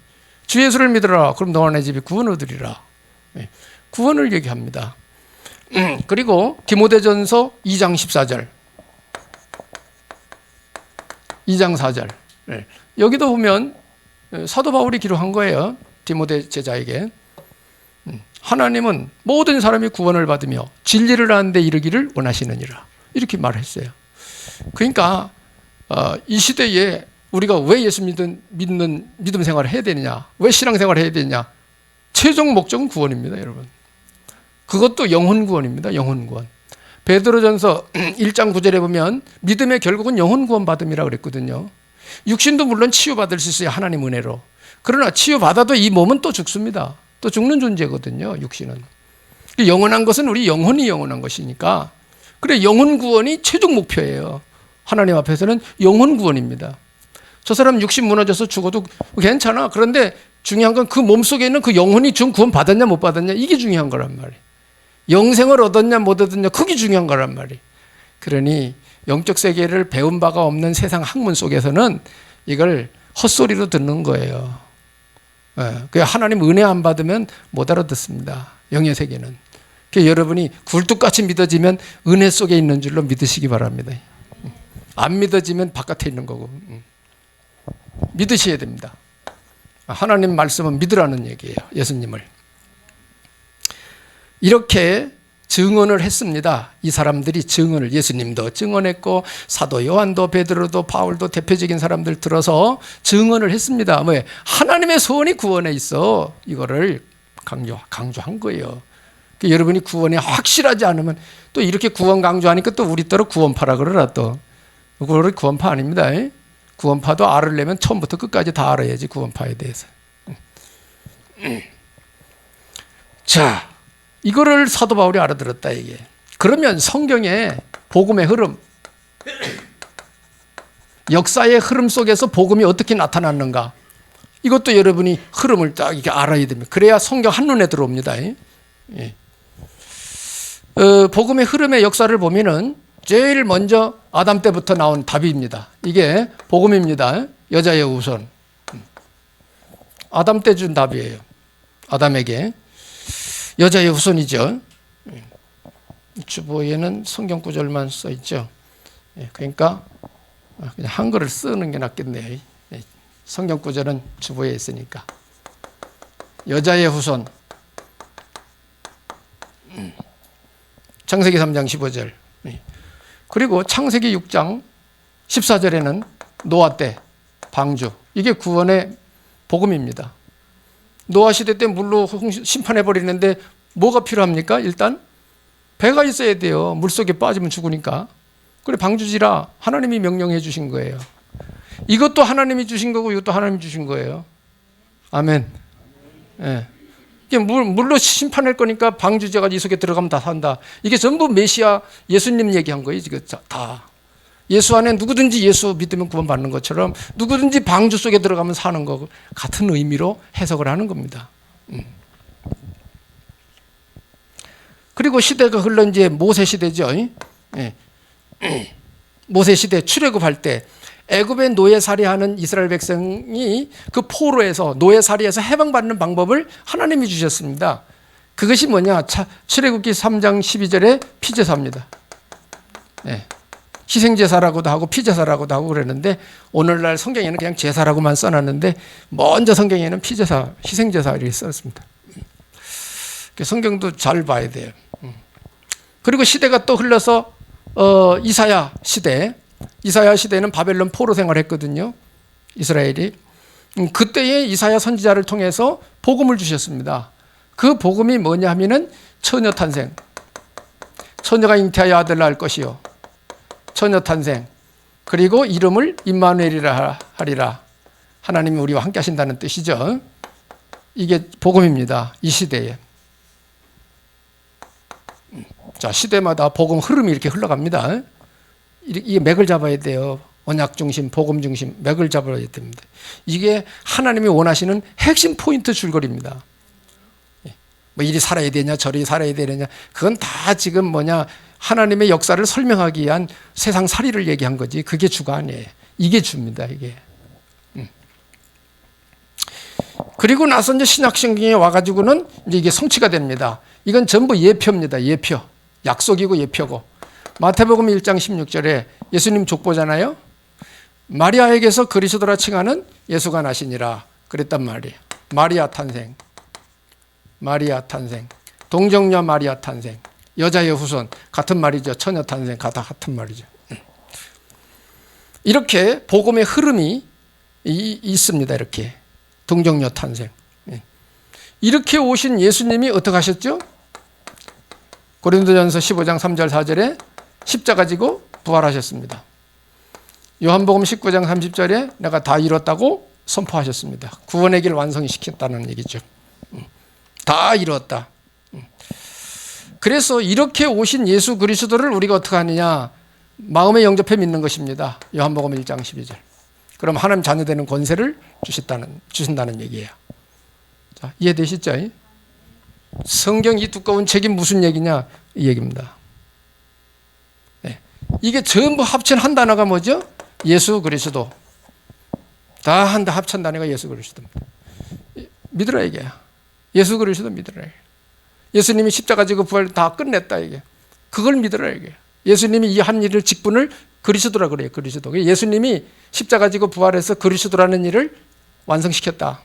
주 예수를 믿으라. 그럼 너와 내 집이 구원 얻으리라. 구원을 얘기합니다. 그리고 디모데전서 2장 14절 2장 4절 여기도 보면 사도 바울이 기록한 거예요. 디모데 제자에게 하나님은 모든 사람이 구원을 받으며 진리를 아는 데 이르기를 원하시느니라 이렇게 말했어요. 그러니까 이 시대에 우리가 왜 예수 믿는 믿음 생활을 해야 되느냐, 왜 신앙 생활을 해야 되느냐, 최종 목적은 구원입니다. 여러분, 그것도 영혼 구원입니다. 영혼 구원. 베드로전서 1장 9절에 보면 믿음의 결국은 영혼 구원 받음이라고 그랬거든요. 육신도 물론 치유받을 수 있어요. 하나님 은혜로. 그러나 치유받아도 이 몸은 또 죽습니다. 또 죽는 존재거든요. 육신은. 영원한 것은 우리 영혼이 영원한 것이니까, 그래 영혼 구원이 최종 목표예요. 하나님 앞에서는 영혼 구원입니다. 저 사람 육신 무너져서 죽어도 괜찮아. 그런데 중요한 건 그 몸속에 있는 그 영혼이 좀 구원 받았냐 못 받았냐, 이게 중요한 거란 말이에요. 영생을 얻었냐 못 얻었냐, 그게 중요한 거란 말이에요. 그러니 영적 세계를 배운 바가 없는 세상 학문 속에서는 이걸 헛소리로 듣는 거예요. 하나님 은혜 안 받으면 못 알아듣습니다. 영의 세계는. 여러분이 굴뚝같이 믿어지면 은혜 속에 있는 줄로 믿으시기 바랍니다. 안 믿어지면 바깥에 있는 거고. 믿으셔야 됩니다. 하나님 말씀은 믿으라는 얘기예요. 예수님을. 이렇게 증언을 했습니다. 이 사람들이 증언을, 예수님도 증언했고 사도 요한도 베드로도 바울도 대표적인 사람들 들어서 증언을 했습니다. 왜? 하나님의 소원이 구원에 있어. 이거를 강조한 거예요. 여러분이 구원에 확실하지 않으면 또 이렇게 구원 강조하니까 또 우리 따로 구원파라 그러라 또. 그거를 구원파 아닙니다. 구원파도 알으려면 처음부터 끝까지 다 알아야지, 구원파에 대해서. 자, 이거를 사도 바울이 알아들었다 이게. 그러면 성경의 복음의 흐름, 역사의 흐름 속에서 복음이 어떻게 나타났는가, 이것도 여러분이 흐름을 딱 이렇게 알아야 됩니다. 그래야 성경 한눈에 들어옵니다. 복음의 흐름의 역사를 보면은 제일 먼저 아담 때부터 나온 답입니다. 이게 복음입니다. 여자의 후손. 아담 때 준 답이에요. 아담에게. 여자의 후손이죠. 주보에는 성경 구절만 써 있죠. 그러니까 그냥 한글을 쓰는 게 낫겠네요. 성경 구절은 주보에 있으니까. 여자의 후손. 창세기 3장 15절. 그리고 창세기 6장 14절에는 노아 때 방주. 이게 구원의 복음입니다. 노아 시대 때 물로 심판해 버리는데 뭐가 필요합니까? 일단 배가 있어야 돼요. 물속에 빠지면 죽으니까. 그래 방주지라 하나님이 명령해 주신 거예요. 이것도 하나님이 주신 거고 이것도 하나님이 주신 거예요. 아멘. 예. 이게 물로 심판할 거니까 방주제가 이 속에 들어가면 다 산다. 이게 전부 메시아 예수님 얘기한 거예요. 이거 다. 예수 안에 누구든지 예수 믿으면 구원받는 것처럼 누구든지 방주 속에 들어가면 사는 거 같은 의미로 해석을 하는 겁니다. 그리고 시대가 흘러 이제 모세 시대죠. 모세 시대 출애굽할 때 애굽의 노예살이하는 이스라엘 백성이 그 포로에서 노예살이에서 해방받는 방법을 하나님이 주셨습니다. 그것이 뭐냐? 출애굽기 3장 12절에 피제사입니다. 희생제사라고도 하고 피제사라고도 하고 그랬는데 오늘날 성경에는 그냥 제사라고만 써놨는데 먼저 성경에는 피제사, 희생제사 이렇게 썼습니다. 성경도 잘 봐야 돼요. 그리고 시대가 또 흘러서 이사야 시대에는 바벨론 포로 생활했거든요. 이스라엘이. 그때의 이사야 선지자를 통해서 복음을 주셨습니다. 그 복음이 뭐냐 하면은 처녀 탄생. 처녀가 잉태하여 아들 낳을 것이요. 처녀 탄생, 그리고 이름을 임마누엘이라 하리라. 하나님이 우리와 함께 하신다는 뜻이죠. 이게 복음입니다. 이 시대에. 자, 시대마다 복음 흐름이 이렇게 흘러갑니다. 이게 맥을 잡아야 돼요. 언약 중심, 복음 중심, 맥을 잡아야 됩니다. 이게 하나님이 원하시는 핵심 포인트 줄거리입니다. 뭐 이리 살아야 되냐, 저리 살아야 되느냐, 그건 다 지금 하나님의 역사를 설명하기 위한 세상 살이를 얘기한 거지. 그게 주가 아니에요. 이게 주입니다, 이게. 그리고 나서 이제 신약성경에 와가지고는 이제 이게 성취가 됩니다. 이건 전부 예표입니다. 예표. 약속이고 예표고. 마태복음 1장 16절에 예수님 족보잖아요. 마리아에게서 그리스도라 칭하는 예수가 나시니라 그랬단 말이에요. 마리아 탄생. 마리아 탄생. 동정녀 마리아 탄생. 여자의 후손. 같은 말이죠. 처녀 탄생. 같은 말이죠. 이렇게 복음의 흐름이 있습니다. 이렇게. 동정녀 탄생. 이렇게 오신 예수님이 어떻게 하셨죠? 고린도전서 15장 3절 4절에 십자가 지고 부활하셨습니다. 요한복음 19장 30절에 내가 다 이뤘다고 선포하셨습니다. 구원의 길 완성시켰다는 얘기죠. 다 이뤘다. 그래서 이렇게 오신 예수 그리스도를 우리가 어떻게 하느냐? 마음에 영접해 믿는 것입니다. 요한복음 1장 12절. 그럼 하나님 자녀 되는 권세를 주신다는 얘기예요. 자, 이해되시죠? 성경 이 두꺼운 책이 무슨 얘기냐? 이 얘기입니다. 네. 이게 전부 합친 한 단어가 뭐죠? 예수 그리스도. 다 한다 합친 단어가 예수 그리스도입니다. 믿으라 이게. 예수 그리스도 믿으라. 예수님이 십자가 지고 부활 다 끝냈다 이게. 그걸 믿으라 이게. 예수님이 이 한 일을 직분을 그리스도라 그래요. 그리스도. 예수님이 십자가 지고 부활해서 그리스도라는 일을 완성시켰다.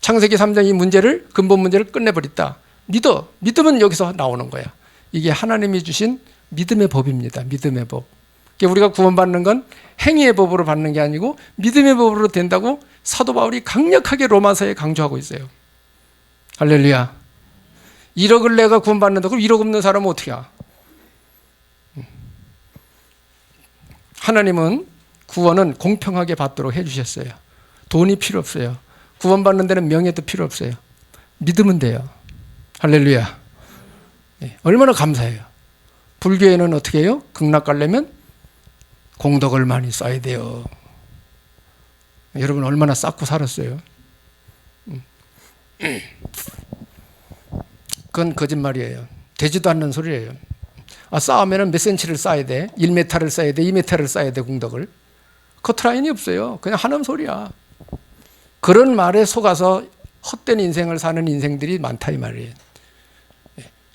창세기 3장 이 문제를 근본 문제를 끝내버렸다. 믿으면 여기서 나오는 거야. 이게 하나님이 주신 믿음의 법입니다. 믿음의 법. 우리가 구원받는 건 행위의 법으로 받는 게 아니고 믿음의 법으로 된다고 사도 바울이 강력하게 로마서에 강조하고 있어요. 할렐루야. 1억을 내가 구원받는다. 그럼 1억 없는 사람은 어떻게 해? 하나님은 구원은 공평하게 받도록 해주셨어요. 돈이 필요 없어요. 구원받는 데는 명예도 필요 없어요. 믿으면 돼요. 할렐루야. 얼마나 감사해요. 불교에는 어떻게 해요? 극락 가려면 공덕을 많이 쌓아야 돼요. 여러분 얼마나 쌓고 살았어요? 그건 거짓말이에요. 되지도 않는 소리예요. 쌓으면 몇 센치를 쌓아야 돼? 1m를 쌓아야 돼? 2m를 쌓아야 돼? 공덕을? 커트라인이 없어요. 그냥 하는 소리야. 그런 말에 속아서 헛된 인생을 사는 인생들이 많다 이 말이에요.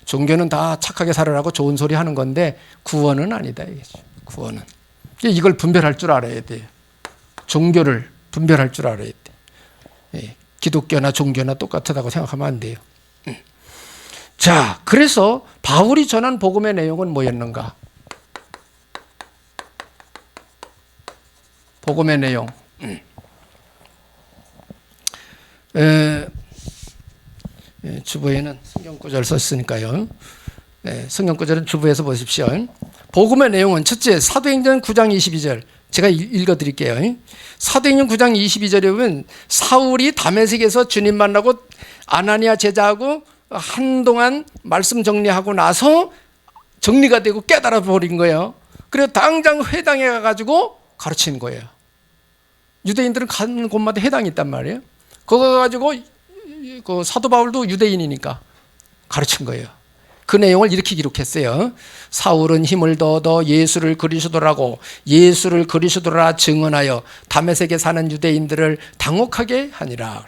종교는 다 착하게 살아라고 좋은 소리 하는 건데 구원은 아니다 이거죠. 구원은. 이걸 분별할 줄 알아야 돼요. 종교를 분별할 줄 알아야 돼. 기독교나 종교나 똑같다고 생각하면 안 돼요. 자, 그래서 바울이 전한 복음의 내용은 뭐였는가? 복음의 내용. 주보에는 성경구절 썼으니까요. 성경구절은 주보에서 보십시오. 복음의 내용은 첫째, 사도행전 9장 22절. 제가 읽어드릴게요. 사도행전 9장 22절에 보면 사울이 다메섹에서 주님 만나고 아나니아 제자하고 한동안 말씀 정리하고 나서 정리가 되고 깨달아 버린 거예요. 그래서 당장 회당에 가가지고 가르치는 거예요. 유대인들은 가는 곳마다 회당이 있단 말이에요. 그거 가지고 그 사도 바울도 유대인이니까 가르친 거예요. 그 내용을 이렇게 기록했어요. 사울은 힘을 얻어 예수를 그리스도라고 예수를 그리스도라 증언하여 다메섹에 사는 유대인들을 당혹하게 하니라.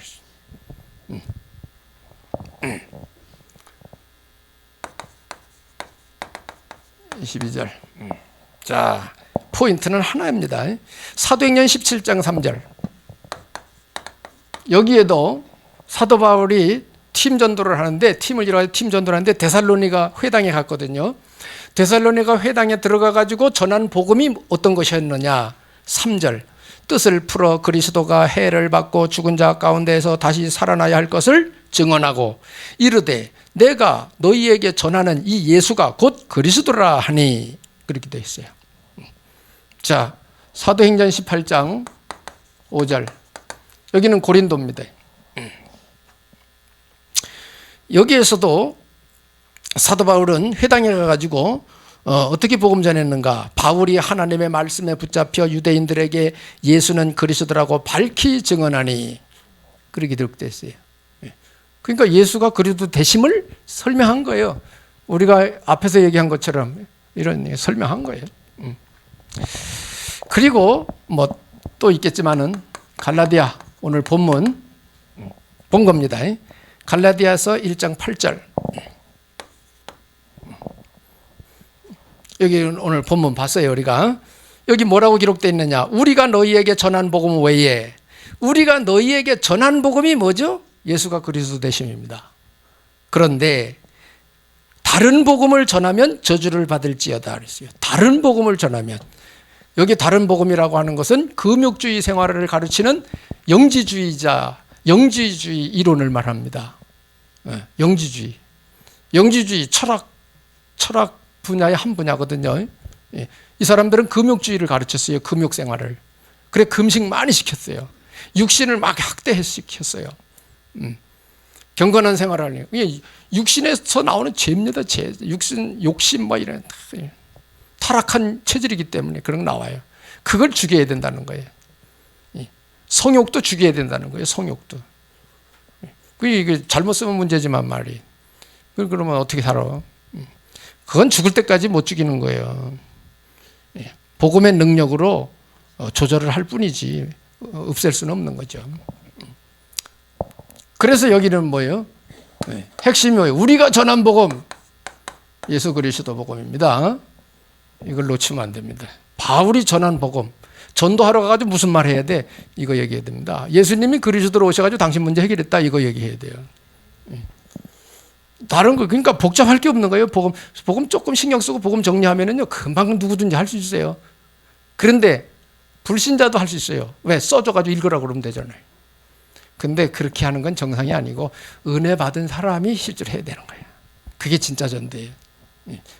22절. 자, 포인트는 하나입니다. 사도행전 17장 3절. 여기에도 사도 바울이 팀 전도를 하는데 팀을 이뤄서 팀 전도를 하는데 데살로니가 회당에 갔거든요. 데살로니가 회당에 들어가 가지고 전한 복음이 어떤 것이었느냐? 3절. 뜻을 풀어 그리스도가 해를 받고 죽은 자 가운데에서 다시 살아나야 할 것을 증언하고 이르되 내가 너희에게 전하는 이 예수가 곧 그리스도라 하니 그렇게 되어 있어요. 자, 사도행전 18장 5절. 여기는 고린도입니다. 여기에서도 사도 바울은 회당에 가가지고 어떻게 복음 전했는가? 바울이 하나님의 말씀에 붙잡혀 유대인들에게 예수는 그리스도라고 밝히 증언하니, 그렇게 기록되어 있어요. 그러니까 예수가 그리스도 되심을 설명한 거예요. 우리가 앞에서 얘기한 것처럼 이런 설명한 거예요. 그리고 뭐 또 있겠지만은 갈라디아, 오늘 본문 본 겁니다. 갈라디아서 1장 8절. 여기 오늘 본문 봤어요. 우리가 여기 뭐라고 기록되어 있느냐? 우리가 너희에게 전한 복음 외에, 우리가 너희에게 전한 복음이 뭐죠? 예수가 그리스도 되심입니다. 그런데 다른 복음을 전하면 저주를 받을지어다 그랬어요. 다른 복음을 전하면, 여기 다른 복음이라고 하는 것은 금욕주의 생활을 가르치는 영지주의 이론을 말합니다. 영지주의 철학 분야의 한 분야거든요. 이 사람들은 금욕주의를 가르쳤어요. 금욕 생활을. 그래 금식 많이 시켰어요. 육신을 막 학대시켰어요. 경건한 생활을 하네요. 육신에서 나오는 죄입니다. 죄. 욕심 뭐 이런 타락한 체질이기 때문에 그런 거 나와요. 그걸 죽여야 된다는 거예요. 성욕도 죽여야 된다는 거예요. 성욕도. 이게 잘못 쓰면 문제지만 말이. 그러면 어떻게 살아? 그건 죽을 때까지 못 죽이는 거예요. 복음의 능력으로 조절을 할 뿐이지 없앨 수는 없는 거죠. 그래서 여기는 뭐예요? 핵심이 뭐예요? 우리가 전한 복음, 예수 그리스도 복음입니다. 이걸 놓치면 안 됩니다. 바울이 전한 복음, 전도하러 가가지고 무슨 말 해야 돼? 이거 얘기해야 됩니다. 예수님이 그리스도로 오셔가지고 당신 문제 해결했다, 이거 얘기해야 돼요. 다른 거, 그러니까 복잡할 게 없는 거예요. 복음 조금 신경 쓰고 복음 정리하면은요, 금방 누구든지 할 수 있어요. 그런데 불신자도 할 수 있어요. 왜? 써줘가지고 읽으라고 그러면 되잖아요. 근데 그렇게 하는 건 정상이 아니고 은혜 받은 사람이 실제로 해야 되는 거예요. 그게 진짜 전도예요.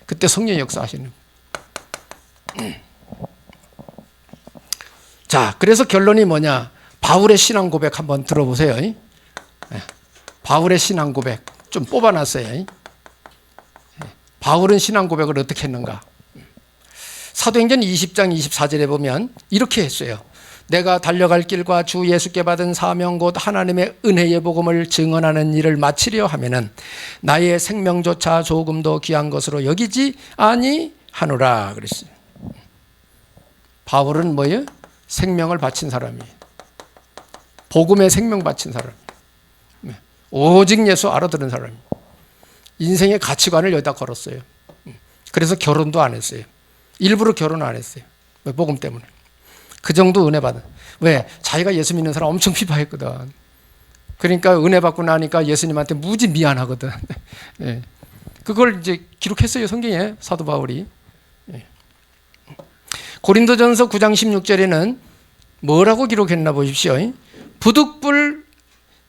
그때 성령의 역사하시는. 자, 그래서 결론이 뭐냐? 바울의 신앙 고백 한번 들어보세요. 바울의 신앙 고백 좀 뽑아놨어요. 바울은 신앙 고백을 어떻게 했는가? 사도행전 20장 24절에 보면 이렇게 했어요. 내가 달려갈 길과 주 예수께 받은 사명 곧 하나님의 은혜의 복음을 증언하는 일을 마치려 하면은 나의 생명조차 조금도 귀한 것으로 여기지 아니하노라 그랬어요. 바울은 뭐예요? 생명을 바친 사람이에요. 복음에 생명 바친 사람이에요. 오직 예수 알아들은 사람이에요. 인생의 가치관을 여기다 걸었어요. 그래서 결혼도 안 했어요. 일부러 결혼 안 했어요. 왜? 복음 때문에. 그 정도 은혜 받은. 왜? 자기가 예수 믿는 사람 엄청 피파했거든. 그러니까 은혜 받고 나니까 예수님한테 무지 미안하거든. 예. 그걸 이제 기록했어요. 성경에 사도 바울이. 예. 고린도전서 9장 16절에는 뭐라고 기록했나 보십시오. 부득불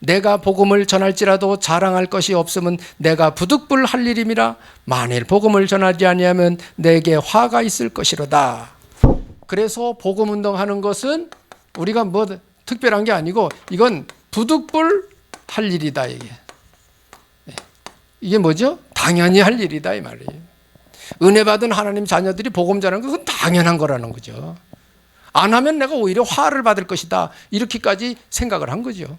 내가 복음을 전할지라도 자랑할 것이 없으면 내가 부득불 할 일임이라. 만일 복음을 전하지 아니하면 내게 화가 있을 것이로다. 그래서 복음 운동하는 것은 우리가 뭐 특별한 게 아니고 이건 부득불 할 일이다. 이게 뭐죠? 당연히 할 일이다 이 말이에요. 은혜 받은 하나님 자녀들이 복음 전하는 것은 당연한 거라는 거죠. 안 하면 내가 오히려 화를 받을 것이다. 이렇게까지 생각을 한 거죠.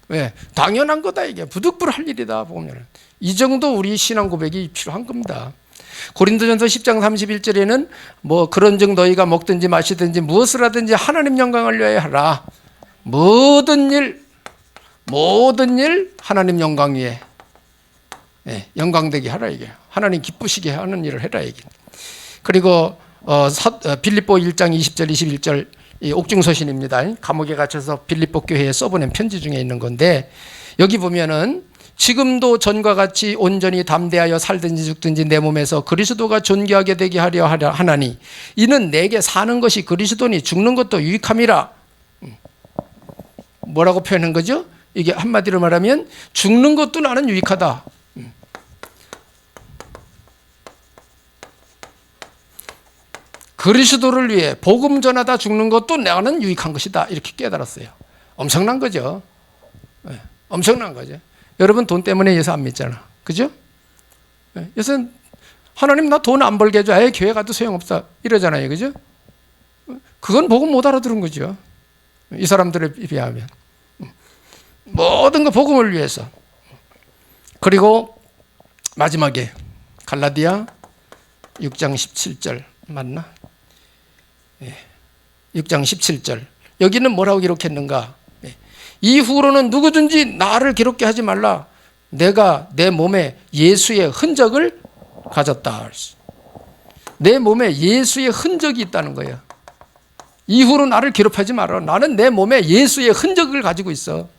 왜? 당연한 거다 이게. 부득불 할 일이다. 복음. 이 정도 우리 신앙 고백이 필요한 겁니다. 고린도전서 10장 31절에는 뭐 그런즉 너희가 먹든지 마시든지 무엇을 하든지 하나님 영광을 위하여 하라. 모든 일 하나님 영광 위에 영광되게 하라 이게. 하나님 기쁘시게 하는 일을 해라 이게. 그리고 빌립보 1장 20절 21절 이 옥중서신입니다. 감옥에 갇혀서 빌립보 교회에 써보낸 편지 중에 있는 건데 여기 보면은 지금도 전과 같이 온전히 담대하여 살든지 죽든지 내 몸에서 그리스도가 존귀하게 되게 하려 하나니 이는 내게 사는 것이 그리스도니 죽는 것도 유익함이라. 뭐라고 표현한 거죠? 이게 한마디로 말하면 죽는 것도 나는 유익하다. 그리스도를 위해 복음 전하다 죽는 것도 나는 유익한 것이다. 이렇게 깨달았어요. 엄청난 거죠. 네, 엄청난 거죠. 여러분 돈 때문에 예수 안 믿잖아. 그죠? 네, 예수 하나님 나 돈 안 벌게 해줘. 아예 교회 가도 소용없다. 이러잖아요. 그죠? 그건 복음 못 알아들은 거죠. 이 사람들에 비하면. 모든 거 복음을 위해서. 그리고 마지막에 갈라디아 6장 17절 맞나? 6장 17절. 여기는 뭐라고 기록했는가? 이후로는 누구든지 나를 기록게 하지 말라. 내가 내 몸에 예수의 흔적을 가졌다. 내 몸에 예수의 흔적이 있다는 거예요. 이후로 나를 기록하지 마라. 나는 내 몸에 예수의 흔적을 가지고 있어.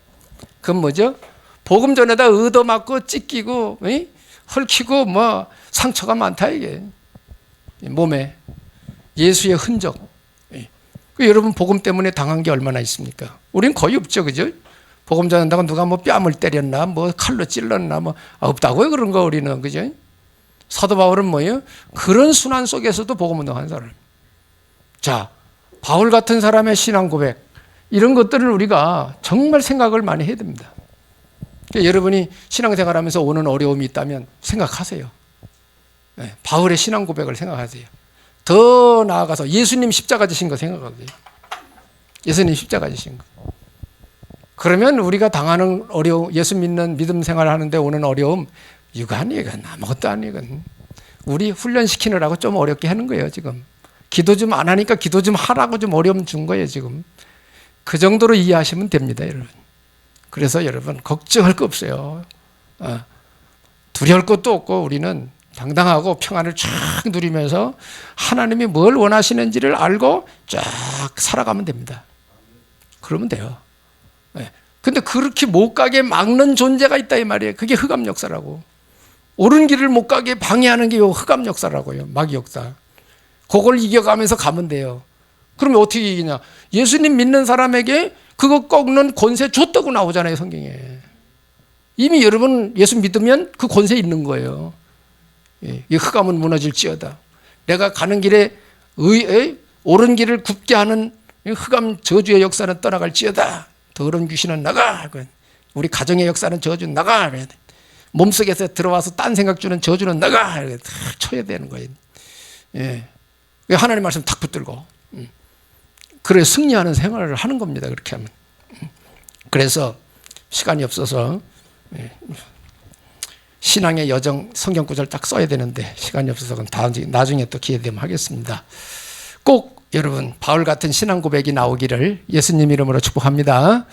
그건 뭐죠? 복음 전에다 얻어맞고 찢기고 헐키고 뭐 상처가 많다 이게. 몸에 예수의 흔적. 여러분 복음 때문에 당한 게 얼마나 있습니까? 우린 거의 없죠, 그죠? 복음 전한다고 누가 뭐 뺨을 때렸나, 뭐 칼로 찔렀나, 뭐 없다고요 그런 거 우리는, 그죠? 사도 바울은 뭐예요? 그런 순환 속에서도 복음 운동한 사람. 자, 바울 같은 사람의 신앙 고백 이런 것들을 우리가 정말 생각을 많이 해야 됩니다. 그러니까 여러분이 신앙생활하면서 오는 어려움이 있다면 생각하세요. 네, 바울의 신앙 고백을 생각하세요. 더 나아가서 예수님 십자가 지신 거 생각하세요. 예수님 십자가 지신 거. 그러면 우리가 당하는 어려움, 예수 믿는 믿음 생활을 하는데 오는 어려움 유관이건 아무것도 아니건 우리 훈련시키느라고 좀 어렵게 하는 거예요 지금. 기도 좀 안 하니까 기도 좀 하라고 좀 어려움 준 거예요 지금. 그 정도로 이해하시면 됩니다 여러분. 그래서 여러분 걱정할 거 없어요. 두려울 것도 없고 우리는 당당하고 평안을 쫙 누리면서 하나님이 뭘 원하시는지를 알고 쫙 살아가면 됩니다. 그러면 돼요. 근데 그렇게 못 가게 막는 존재가 있다 이 말이에요. 그게 흑암 역사라고. 옳은 길을 못 가게 방해하는 게 흑암 역사라고요. 마귀 역사. 그걸 이겨가면서 가면 돼요. 그러면 어떻게 이기냐? 예수님 믿는 사람에게 그거 꺾는 권세 줬다고 나오잖아요 성경에. 이미 여러분 예수 믿으면 그 권세 있는 거예요. 이 흑암은 무너질지어다. 내가 가는 길에 옳은 길을 굽게 하는 흑암 저주의 역사는 떠나갈지어다. 더러운 귀신은 나가. 우리 가정의 역사는 저주는 나가. 몸속에서 들어와서 딴 생각 주는 저주는 나가. 탁 쳐야 되는 거예요. 하나님 말씀 탁 붙들고. 그래 승리하는 생활을 하는 겁니다. 그렇게 하면. 그래서 시간이 없어서 신앙의 여정 성경 구절 딱 써야 되는데 시간이 없어서 나중에 또 기회 되면 하겠습니다. 꼭 여러분 바울 같은 신앙 고백이 나오기를 예수님 이름으로 축복합니다.